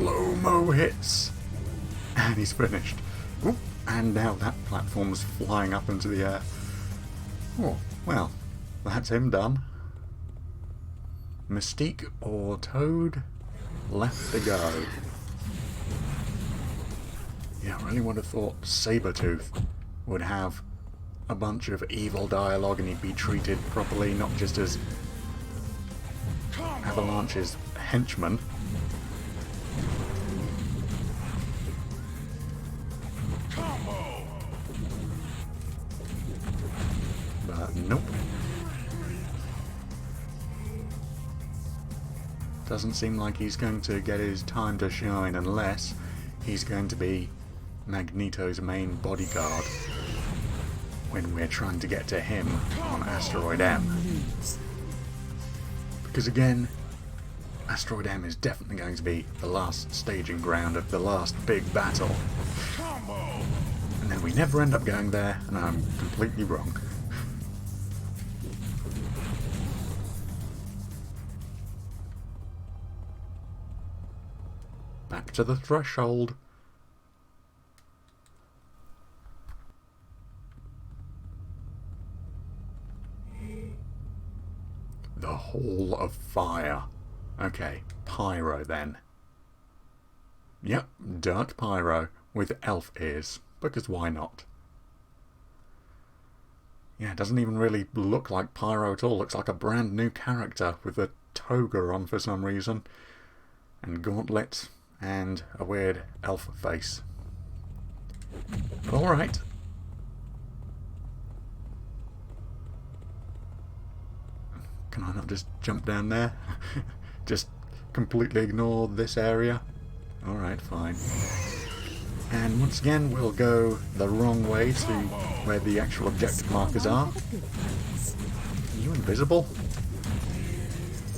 slow-mo hits. And he's finished. Oop, and now that platform's flying up into the air. Oh, well, that's him done. Mystique or Toad? Left to go. Yeah, I really would have thought Sabretooth would have a bunch of evil dialogue and he'd be treated properly, not just as Avalanche's henchman. But nope. Doesn't seem like he's going to get his time to shine unless he's going to be Magneto's main bodyguard when we're trying to get to him on Asteroid M. Because again, Asteroid M is definitely going to be the last staging ground of the last big battle. And then we never end up going there, and I'm completely wrong. Back to the threshold. The Hall of Fire. Okay, Pyro then. Yep, Dark Pyro with elf ears, because why not? Yeah, it doesn't even really look like Pyro at all. Looks like a brand new character with a toga on for some reason. And gauntlets and a weird elf face. But alright. Can I not just jump down there? Just completely ignore this area? Alright, fine. And once again, we'll go the wrong way to where the actual objective markers are. Are you invisible?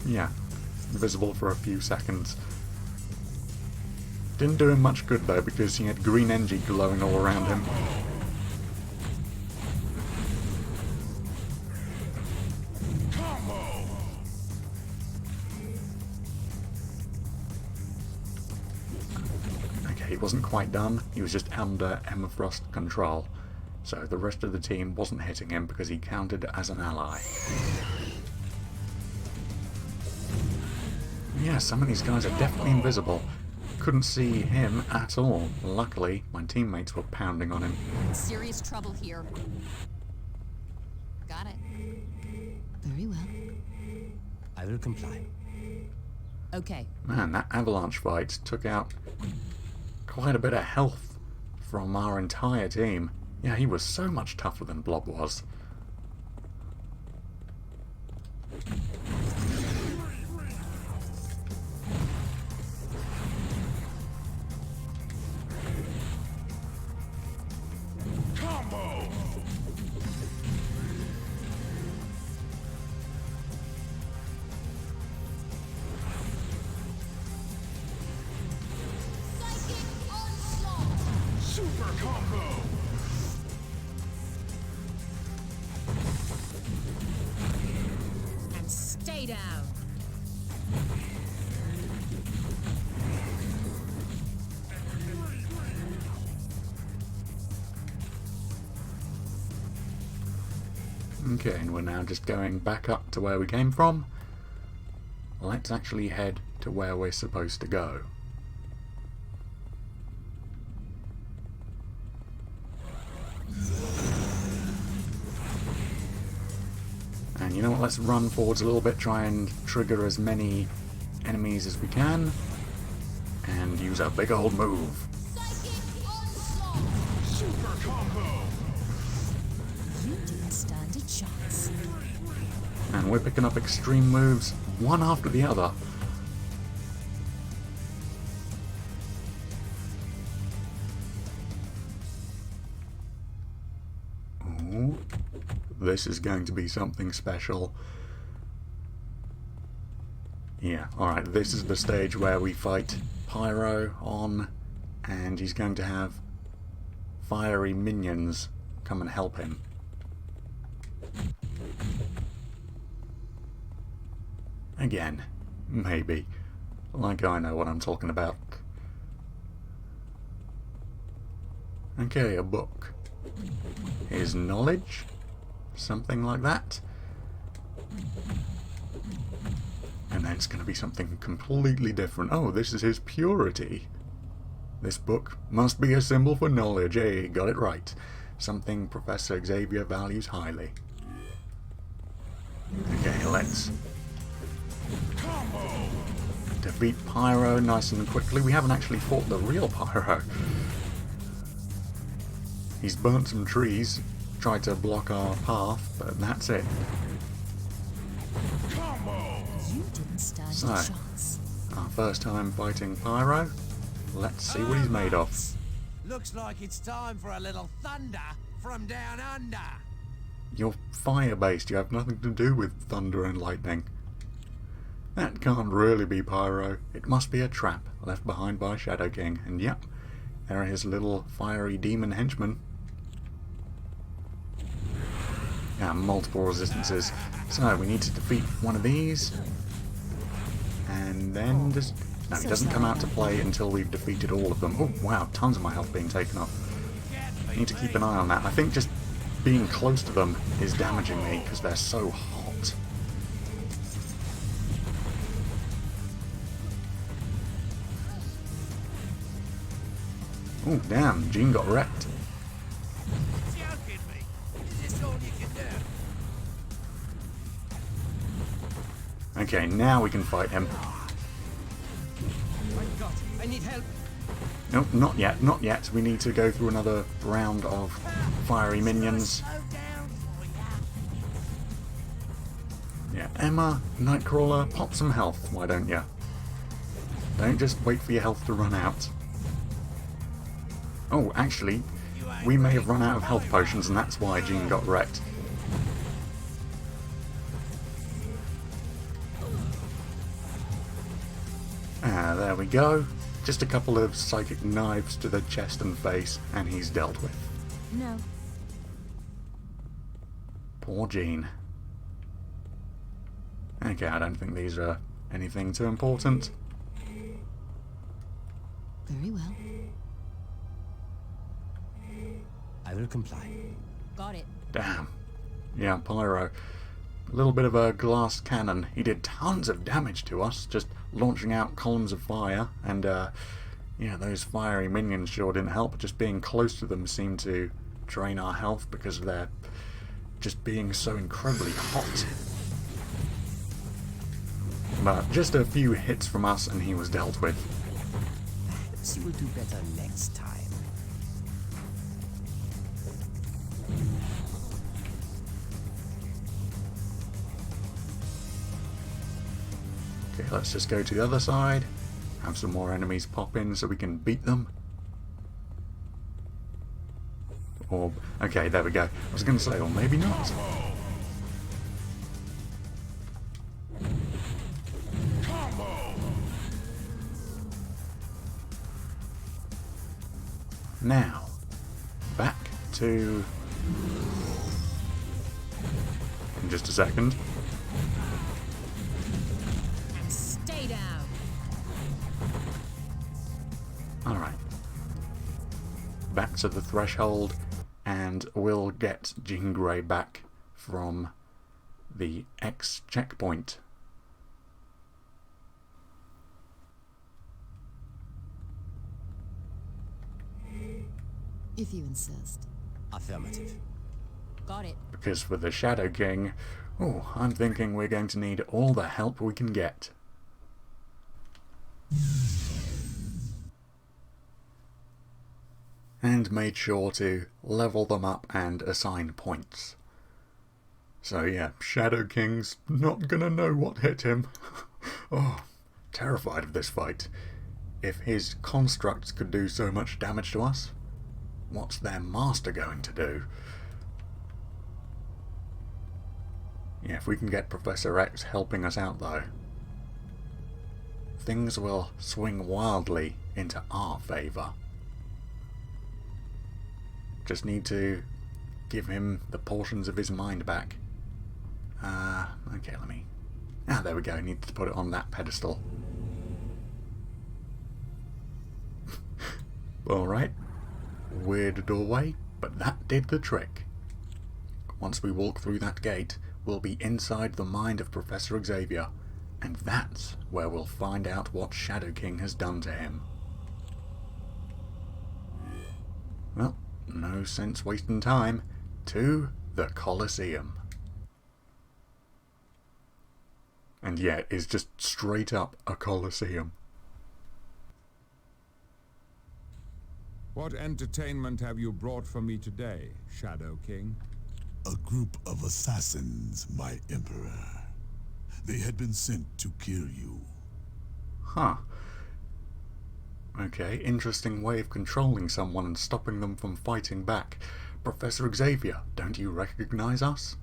Yeah, invisible for a few seconds. Didn't do him much good though, because he had green energy glowing all around him. Okay, he wasn't quite done. He was just under Emma Frost control. So the rest of the team wasn't hitting him because he counted as an ally. Yeah, some of these guys are definitely invisible. Couldn't see him at all. Luckily, my teammates were pounding on him. Serious trouble here. Got it. Very well. I will comply. Okay. Man, that avalanche fight took out quite a bit of health from our entire team. Yeah, he was so much tougher than Blob was. Stay down. Okay, and we're now just going back up to where we came from. Let's actually head to where we're supposed to go. And you know what, let's run forwards a little bit, try and trigger as many enemies as we can, and use our big old move. Super combo. You didn't stand a chance. And we're picking up extreme moves, one after the other. Ooh, this is going to be something special. Yeah, alright, this is the stage where we fight Pyro on, and he's going to have fiery minions come and help him. Again, maybe. Like I know what I'm talking about. Okay, a book. His knowledge? Something like that. And then it's going to be something completely different. Oh, this is his purity. This book must be a symbol for knowledge. Hey, got it right. Something Professor Xavier values highly. Okay, let's defeat Pyro nice and quickly. We haven't actually fought the real Pyro. He's burnt some trees, tried to block our path, but that's it. You didn't stand So, a chance. our first time fighting Pyro. Let's see what he's made of. Looks like it's time for a little thunder from down under. You're fire-based, you have nothing to do with thunder and lightning. That can't really be Pyro. It must be a trap left behind by Shadow King. And yep, there are his little fiery demon henchmen. Yeah, multiple resistances. So we need to defeat one of these. And then just... No, it doesn't come out to play until we've defeated all of them. Oh, wow, tons of my health being taken off. I need to keep an eye on that. I think just being close to them is damaging me because they're so hot. Oh, damn, Jean got wrecked. Joking me? Is this all you can do? Okay, now we can fight him. My God, I need help. Nope, not yet, not yet. We need to go through another round of fiery minions. Slow down for ya. Yeah, Emma, Nightcrawler, pop some health, why don't you? Don't just wait for your health to run out. Oh, actually, we may have run out of health potions and that's why Jean got wrecked. Ah, there we go. Just a couple of psychic knives to the chest and face, and he's dealt with. No. Poor Jean. Okay, I don't think these are anything too important. Very well. I will comply. Got it. Damn. Yeah, Pyro. A little bit of a glass cannon. He did tons of damage to us, just launching out columns of fire, and yeah, those fiery minions sure didn't help. Just being close to them seemed to drain our health because of their just being so incredibly hot. But just a few hits from us and he was dealt with. Perhaps you will do better next time. Okay, let's just go to the other side. Have some more enemies pop in so we can beat them. Or, okay, there we go. I was going to say, or maybe not. Now, back to... in just a second. Stay down. Alright. Back to the threshold, and we'll get Jean Grey back from the X checkpoint. If you insist. Affirmative. Got it. Because for the Shadow King, oh, I'm thinking we're going to need all the help we can get. And made sure to level them up and assign points. So yeah, Shadow King's not gonna know what hit him. Oh, terrified of this fight. If his constructs could do so much damage to us, what's their master going to do? Yeah, if we can get Professor X helping us out though, things will swing wildly into our favour. Just need to give him the portions of his mind back. Okay, let me... Ah, there we go, need to put it on that pedestal. Alright. Weird doorway, but that did the trick. Once we walk through that gate, we'll be inside the mind of Professor Xavier, and that's where we'll find out what Shadow King has done to him. Well, no sense wasting time. To the Colosseum. And yeah, it is just straight up a Colosseum. What entertainment have you brought for me today, Shadow King? A group of assassins, my Emperor. They had been sent to kill you. Huh. Okay, interesting way of controlling someone and stopping them from fighting back. Professor Xavier, don't you recognize us?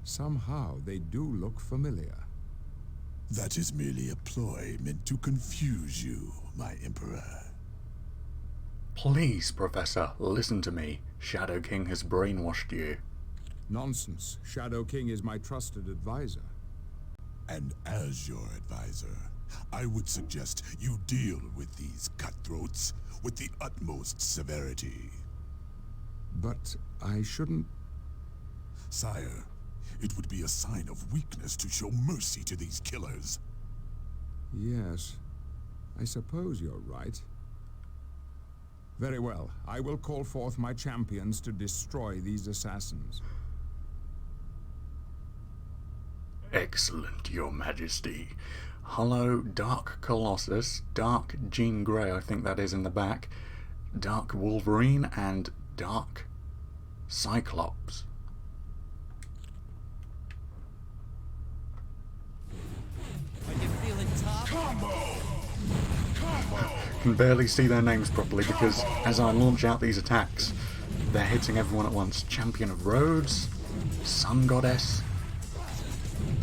Somehow they do look familiar. That is merely a ploy meant to confuse you, my Emperor. Please, Professor, listen to me. Shadow King has brainwashed you. Nonsense. Shadow King is my trusted advisor. And as your advisor, I would suggest you deal with these cutthroats with the utmost severity. But I shouldn't... Sire, it would be a sign of weakness to show mercy to these killers. Yes, I suppose you're right. Very well, I will call forth my champions to destroy these assassins. Excellent, Your Majesty. Hollow Dark Colossus, Dark Jean Grey, I think that is in the back, Dark Wolverine, and Dark Cyclops. Are you feeling tough? Can barely see their names properly because as I launch out these attacks, they're hitting everyone at once. Champion of Rhodes, Sun Goddess,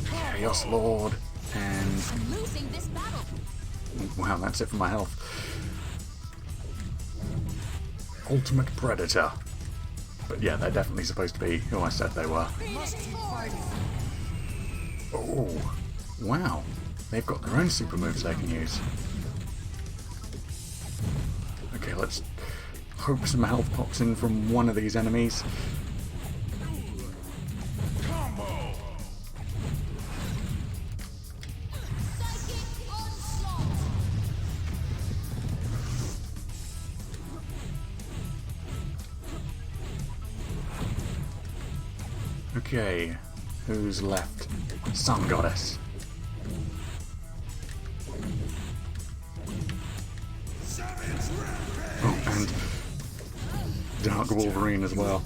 Chaos Lord, and... I'm losing this battle. wow, that's it for my health. Ultimate Predator. But yeah, they're definitely supposed to be who I said they were. Oh, wow. They've got their own super moves they can use. Okay, let's hope some health pops in from one of these enemies. Okay, who's left? Sun Goddess. Oh, and Dark Wolverine as well.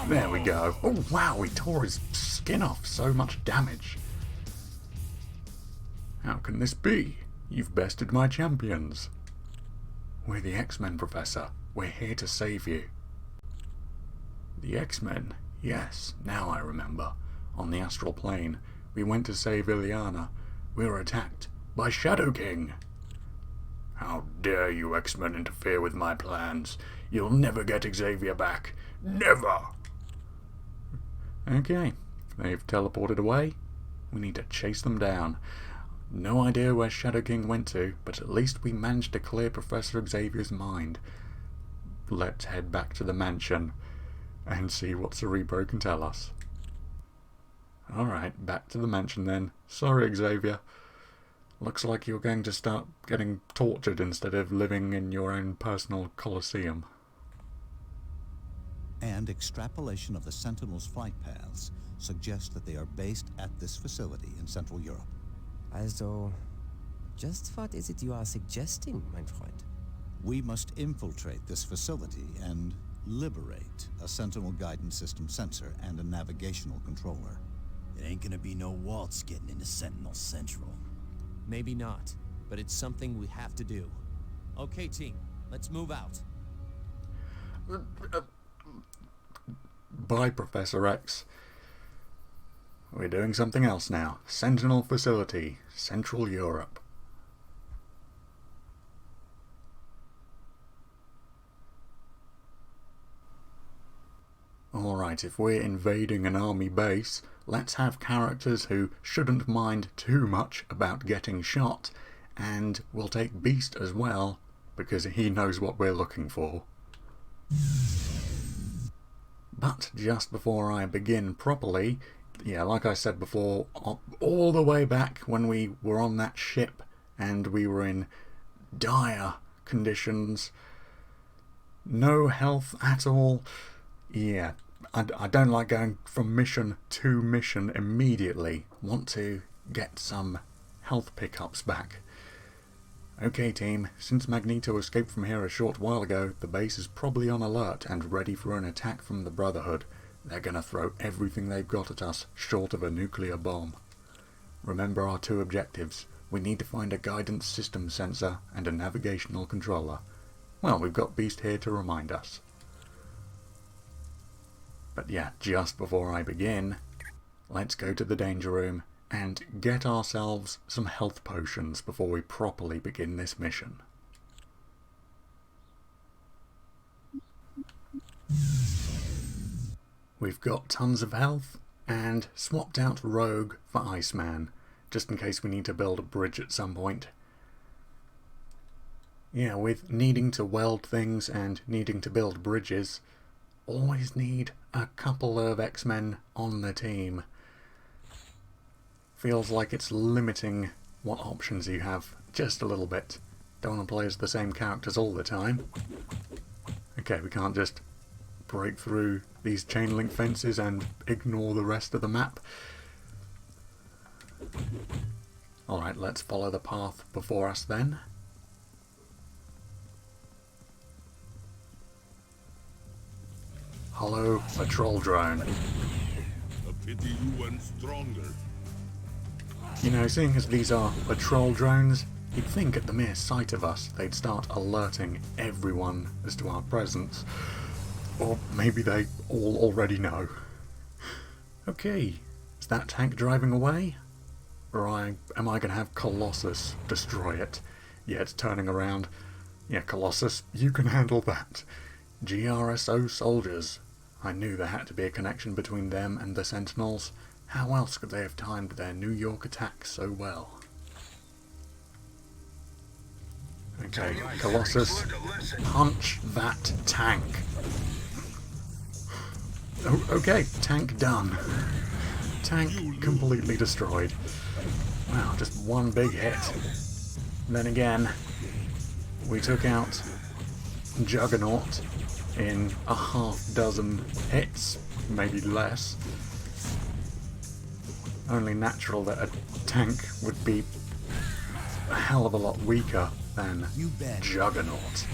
There we go. Oh wow, he tore his skin off. So much damage. How can this be? You've bested my champions. We're the X-Men, Professor. We're here to save you. The X-Men? Yes, now I remember. On the astral plane, we went to save Ileana. We were attacked by Shadow King. How dare you X-Men interfere with my plans? You'll never get Xavier back. Never! Okay, they've teleported away. We need to chase them down. No idea where Shadow King went to, but at least we managed to clear Professor Xavier's mind. Let's head back to the mansion and see what Cerebro can tell us. Alright, back to the mansion then. Sorry, Xavier. Looks like you're going to start getting tortured instead of living in your own personal Colosseum. And extrapolation of the Sentinel's flight paths suggest that they are based at this facility in Central Europe. Also, just what is it you are suggesting, mein Freund? We must infiltrate this facility and liberate a Sentinel guidance system sensor and a navigational controller. It ain't gonna be no waltz getting into Sentinel Central. Maybe not, but it's something we have to do. Okay, team, let's move out. Bye, Professor X. We're doing something else now. Sentinel Facility, Central Europe. Alright, if we're invading an army base, let's have characters who shouldn't mind too much about getting shot, and we'll take Beast as well, because he knows what we're looking for. But just before I begin properly, yeah, like I said before, all the way back when we were on that ship and we were in dire conditions, no health at all. Yeah, I don't like going from mission to mission immediately. Want to get some health pickups back. Okay team, since Magneto escaped from here a short while ago, the base is probably on alert and ready for an attack from the Brotherhood. They're gonna throw everything they've got at us, short of a nuclear bomb. Remember our two objectives. We need to find a guidance system sensor and a navigational controller. Well, we've got Beast here to remind us. But yeah, just before I begin, let's go to the danger room and get ourselves some health potions before we properly begin this mission. We've got tons of health and swapped out Rogue for Iceman, just in case we need to build a bridge at some point. Yeah, with needing to weld things and needing to build bridges, always need a couple of X-Men on the team. Feels like it's limiting what options you have just a little bit. Don't want to play as the same characters all the time. Okay, we can't just break through these chain link fences and ignore the rest of the map. Alright, let's follow the path before us then. Hollow patrol drone. A pity you weren't stronger. You know, seeing as these are patrol drones, you'd think at the mere sight of us they'd start alerting everyone as to our presence. Or maybe they all already know. Okay, is that tank driving away? Or am I going to have Colossus destroy it? Yeah, it's turning around. Yeah, Colossus, you can handle that. GRSO soldiers. I knew there had to be a connection between them and the Sentinels. How else could they have timed their New York attack so well? Okay, Colossus, punch that tank. Oh, okay, tank done. Tank completely destroyed. Wow, just one big hit. Then again, we took out Juggernaut in a half dozen hits, maybe less. Only natural that a tank would be a hell of a lot weaker than Juggernaut.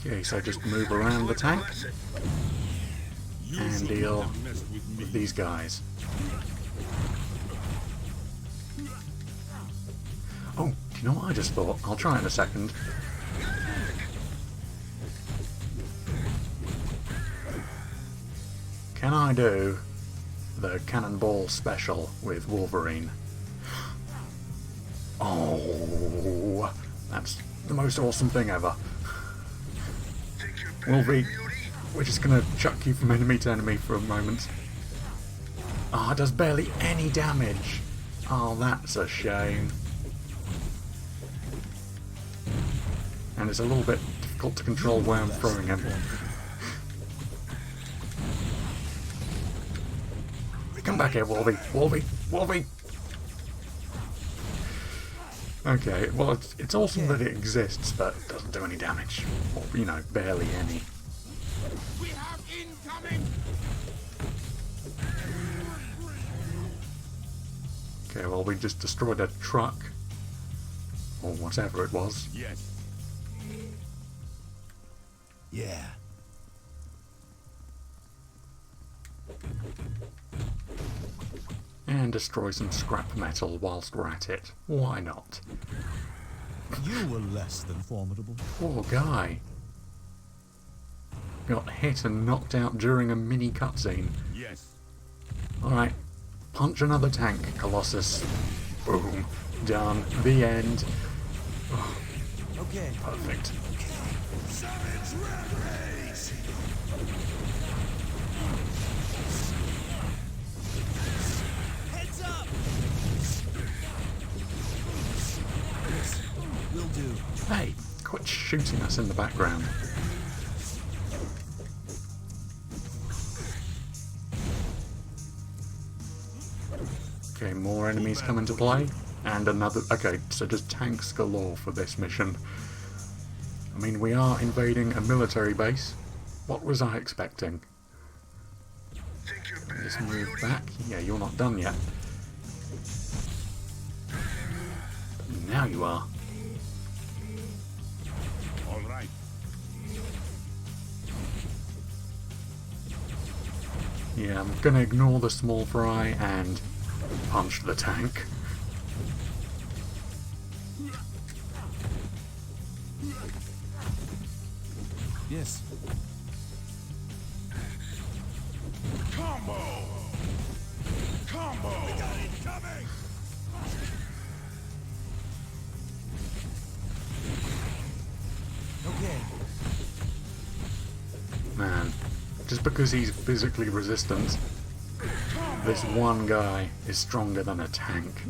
Okay, so just move around the tank and deal with these guys. Oh, do you know what I just thought? I'll try it in a second. Can I do the Cannonball special with Wolverine? Oh, that's the most awesome thing ever. Wolverine, we're just gonna chuck you from enemy to enemy for a moment. Ah, it does barely any damage. Oh, that's a shame. And it's a little bit difficult to control where I'm throwing him. Come back here, Wolvie. Wolvie. Wolvie. Okay, well, it's awesome that it exists, but it doesn't do any damage. Or, you know, barely any. We have incoming! Okay, well, we just destroyed a truck. Or whatever it was. Yes. Yeah. And destroy some scrap metal whilst we're at it. Why not? You were less than formidable. Poor guy. Got hit and knocked out during a mini cutscene. Yes. Alright, punch another tank, Colossus. Boom. Done. The end. Oh, Okay. perfect. Heads up! Will do. Hey, quit shooting us in the background. Okay, more enemies come into play. And another... Okay, so just tanks galore for this mission. I mean, we are invading a military base. What was I expecting? Just move back. Yeah, you're not done yet. But now you are. All right. Yeah, I'm gonna ignore the small fry and punch the tank. Yes. Combo! Combo! We got it coming! Okay. Man, just because he's physically resistant, this one guy is stronger than a tank.